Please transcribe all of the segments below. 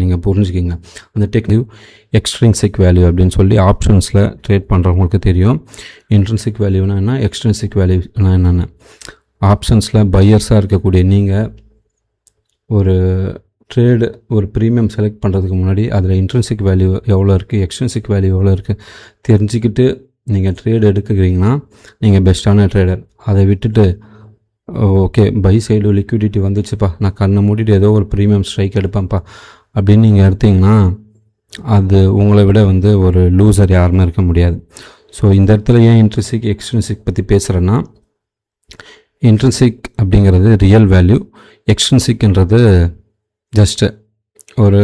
நீங்கள் புரிஞ்சுக்கிங்க. அந்த டெக்னிவ் extrinsic value அப்படின்னு சொல்லி ஆப்ஷன்ஸில் ட்ரேட் பண்ணுறவங்களுக்கு தெரியும். இன்ட்ரின்சிக் வேல்யூனா என்ன, எக்ஸ்ட்ரின்சிக் வேல்யூனா என்னென்ன. ஆப்ஷன்ஸில் பையர்ஸாக இருக்கக்கூடிய நீங்கள் ஒரு ட்ரேடு ஒரு ப்ரீமியம் செலக்ட் பண்ணுறதுக்கு முன்னாடி அதில் இன்ட்ரின்சிக் வேல்யூ எவ்வளோ இருக்குது, எக்ஸ்ட்ரின்சிக் வேல்யூ எவ்வளோ இருக்குது தெரிஞ்சுக்கிட்டு நீங்கள் ட்ரேடு எடுக்கிறீங்கன்னா நீங்கள் பெஸ்ட்டான ட்ரேடர். அதை விட்டுட்டு ஓகே பை சைடு லிக்விடிட்டி வந்துச்சுப்பா, நான் கண்ணை மூடிட்டு ஏதோ ஒரு ப்ரீமியம் ஸ்ட்ரைக் எடுப்பேன்ப்பா அப்படின்னு நீங்கள் எடுத்திங்கன்னா அது உங்களை விட ஒரு லூசர் யாருமே இருக்க முடியாது. ஸோ இந்த இடத்துல ஏன் இன்ட்ரின்சிக் எக்ஸ்ட்ரின்சிக் பற்றி பேசுகிறேன்னா, இன்ட்ரின்சிக் அப்படிங்கிறது ரியல் வேல்யூ, எக்ஸ்ட்ரின்சிக்ன்றது ஜஸ்ட்டு ஒரு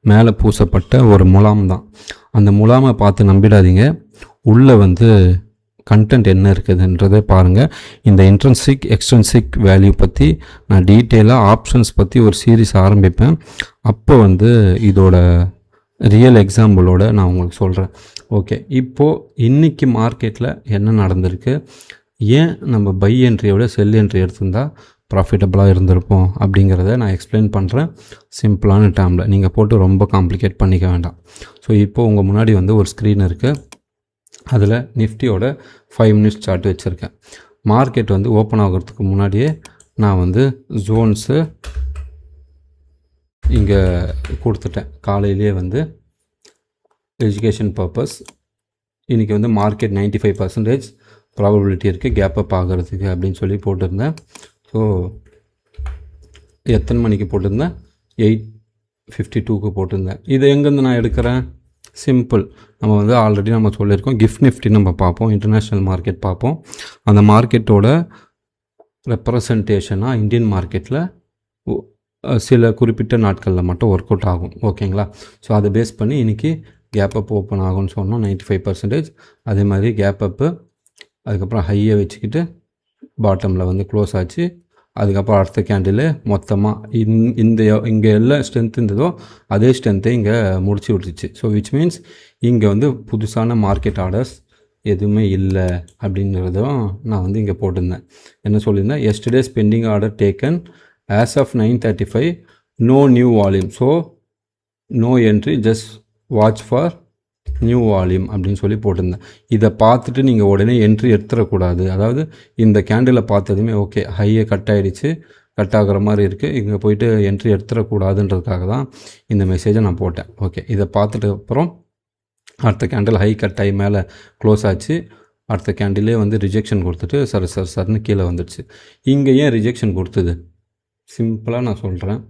மேலே பூசப்பட்ட ஒரு முலாம் தான். அந்த முலாமை பார்த்து நம்பிடாதீங்க, உள்ளே கண்டென்ட் என்ன இருக்குதுன்றதை பாருங்கள். இந்த இன்ட்ரின்சிக் எக்ஸ்ட்ரின்சிக் வேல்யூ பற்றி நான் டீட்டெயிலாக ஆப்ஷன்ஸ் பற்றி ஒரு சீரீஸ் ஆரம்பிப்பேன். அப்போ இதோட ரியல் எக்ஸாம்பிளோட நான் உங்களுக்கு சொல்கிறேன். ஓகே, இப்போது இன்றைக்கி மார்க்கெட்டில் என்ன நடந்திருக்கு, ஏன் நம்ம பை என்ட்ரியோட செல் என்ட்ரி எடுத்திருந்தால் ப்ராஃபிட்டபுளாக இருந்திருப்போம் அப்படிங்கிறத நான் எக்ஸ்பிளைன் பண்ணுறேன் சிம்பிளான டேர்மில். நீங்கள் போட்டு ரொம்ப காம்ப்ளிகேட் பண்ணிக்க வேண்டாம். ஸோ இப்போது உங்கள் முன்னாடி ஒரு ஸ்க்ரீன் இருக்குது, அதில் நிஃப்டியோட 5 மினிட்ஸ் சார்ட் வச்சுருக்கேன். மார்க்கெட் ஓப்பன் ஆகிறதுக்கு முன்னாடியே நான் ஜோன்ஸு இங்கே கொடுத்துட்டேன். காலையிலே எஜுகேஷன் பர்பஸ் இன்றைக்கி மார்க்கெட் 95% ப்ராபபிலிட்டி இருக்குது கேப் அப் ஆகிறதுக்கு அப்படின்னு சொல்லி போட்டிருந்தேன். ஸோ எத்தனை மணிக்கு போட்டிருந்தேன், 8:52க்கு போட்டிருந்தேன். இது எங்கேருந்து நான் எடுக்கிறேன், சிம்பிள். நம்ம ஆல்ரெடி நம்ம சொல்லியிருக்கோம், கிஃப்ட் நிஃப்டி நம்ம பார்ப்போம், இன்டர்நேஷ்னல் மார்க்கெட் பார்ப்போம். அந்த மார்க்கெட்டோட ரெப்ரசன்டேஷனாக இந்தியன் மார்க்கெட்டில் சில குறிப்பிட்ட நாட்களில் மட்டும் ஒர்க் அவுட் ஆகும். ஓகேங்களா. ஸோ அதை பேஸ் பண்ணி இன்றைக்கி கேப் அப் ஓப்பன் ஆகும்னு சொன்னோம் 95%. அதே மாதிரி கேப் அப்பு அதுக்கப்புறம் ஹையை வச்சுக்கிட்டு பாட்டமில் க்ளோஸ் ஆச்சு. அதுக்கப்புறம் அடுத்த கேண்டில் மொத்தமாக இங்கே எல்லாம் ஸ்ட்ரென்த் இருந்ததோ அதே ஸ்ட்ரென்த்தை இங்கே முடிச்சு விட்டுச்சு. ஸோ விச் மீன்ஸ் இங்கே புதுசான மார்க்கெட் ஆர்டர்ஸ் எதுவுமே இல்லை அப்படிங்கிறதும் நான் இங்கே போட்டிருந்தேன். என்ன சொல்லியிருந்தேன், yesterday pending order taken as of 9:35, no new volume, so no entry, just watch for new volume அப்படின்னு சொல்லி போட்டிருந்தேன். இதை பார்த்துட்டு நீங்கள் உடனே என்ட்ரி எடுத்துடக்கூடாது. அதாவது இந்த கேண்டிலை பார்த்ததுமே ஓகே ஹையை கட் ஆகிடுச்சு, கட் ஆகிற மாதிரி இருக்குது, இங்கே போயிட்டு என்ட்ரி எடுத்துடக்கூடாதுன்றதுக்காக தான் இந்த மெசேஜை நான் போட்டேன். ஓகே, இதை பார்த்துட்டு அப்புறம் அடுத்த கேண்டில் ஹை கட் ஆகி மேலே க்ளோஸ் ஆச்சு. அடுத்த கேண்டிலே ரிஜெக்ஷன் கொடுத்துட்டு சர்னு கீழே வந்துடுச்சு. இங்கே ஏன் ரிஜெக்ஷன் கொடுத்தது, சிம்பிளாக நான் சொல்கிறேன்.